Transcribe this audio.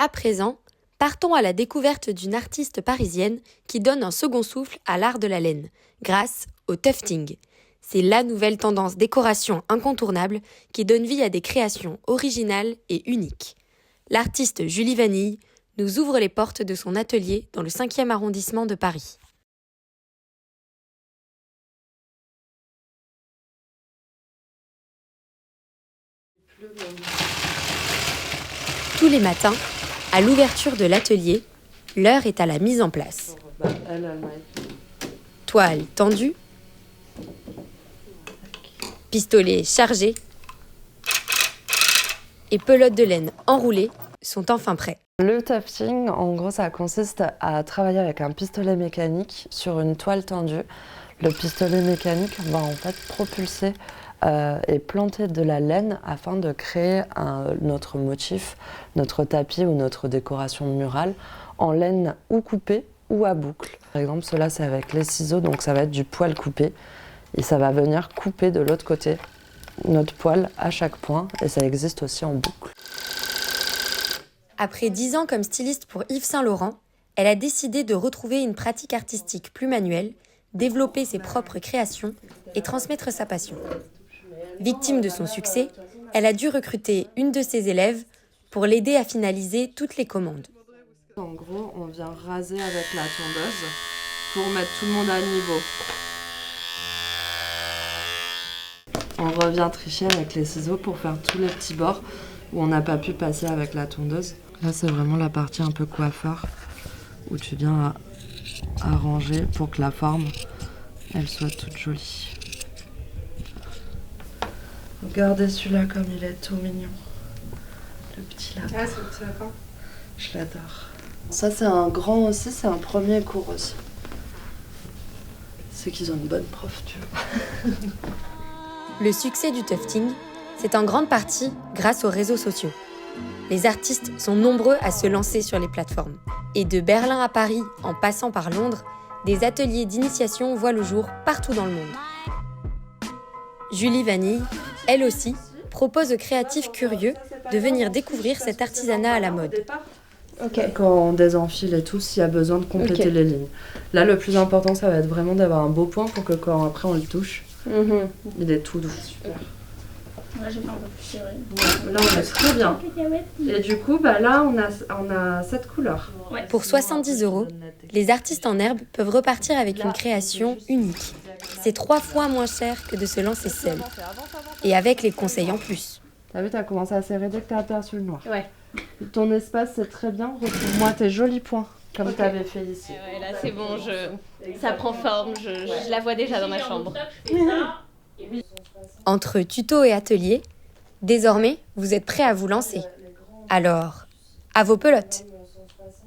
À présent, partons à la découverte d'une artiste parisienne qui donne un second souffle à l'art de la laine, grâce au tufting. C'est la nouvelle tendance décoration incontournable qui donne vie à des créations originales et uniques. L'artiste Julie Vanille nous ouvre les portes de son atelier dans le 5e arrondissement de Paris. Tous les matins, à l'ouverture de l'atelier, l'heure est à la mise en place. Toile tendue, pistolet chargé et pelote de laine enroulée sont enfin prêts. Le tufting, en gros, ça consiste à travailler avec un pistolet mécanique sur une toile tendue. Le pistolet mécanique va en fait propulser et planter de la laine afin de créer notre motif, notre tapis ou notre décoration murale en laine ou coupée ou à boucle. Par exemple, cela c'est avec les ciseaux, donc ça va être du poil coupé et ça va venir couper de l'autre côté notre poil à chaque point et ça existe aussi en boucle. Après 10 ans comme styliste pour Yves Saint Laurent, elle a décidé de retrouver une pratique artistique plus manuelle, développer ses propres créations et transmettre sa passion. Victime de son succès, elle a dû recruter une de ses élèves pour l'aider à finaliser toutes les commandes. En gros, on vient raser avec la tondeuse pour mettre tout le monde à niveau. On revient tricher avec les ciseaux pour faire tous les petits bords où on n'a pas pu passer avec la tondeuse. Là, c'est vraiment la partie un peu coiffeur où tu viens arranger pour que la forme, elle soit toute jolie. Regardez celui-là comme il est tout mignon. Le petit lapin. Ah, c'est le petit lapin. Je l'adore. Ça, c'est un grand aussi, c'est un premier cours aussi. C'est qu'ils ont une bonne prof, tu vois. Le succès du tufting, c'est en grande partie grâce aux réseaux sociaux. Les artistes sont nombreux à se lancer sur les plateformes. Et de Berlin à Paris, en passant par Londres, des ateliers d'initiation voient le jour partout dans le monde. Julie Vanille, elle aussi, propose aux créatifs curieux de venir découvrir cet artisanat à la mode. Okay. Quand on désenfile et tout, s'il y a besoin de compléter les lignes. Là, le plus important, ça va être vraiment d'avoir un beau point pour que quand après on le touche, il est tout doux. Super. Ouais, j'ai fait un peu plus serré. Ouais, là, on est très bien. Et du coup, là, on a cette couleur. Ouais. Pour 70 €, les artistes en herbe peuvent repartir avec une création unique. C'est 3 fois moins cher que de se lancer seul. Et avec les conseils en plus. T'as vu, t'as commencé à serrer dès que t'as aperçu le noir. Ouais. Ton espace, c'est très bien. Retrouve-moi tes jolis points, comme t'avais fait ici. Ouais, là, c'est bon, ça prend forme, je la vois déjà dans ma chambre. Entre tuto et atelier, désormais, vous êtes prêts à vous lancer. Alors, à vos pelotes!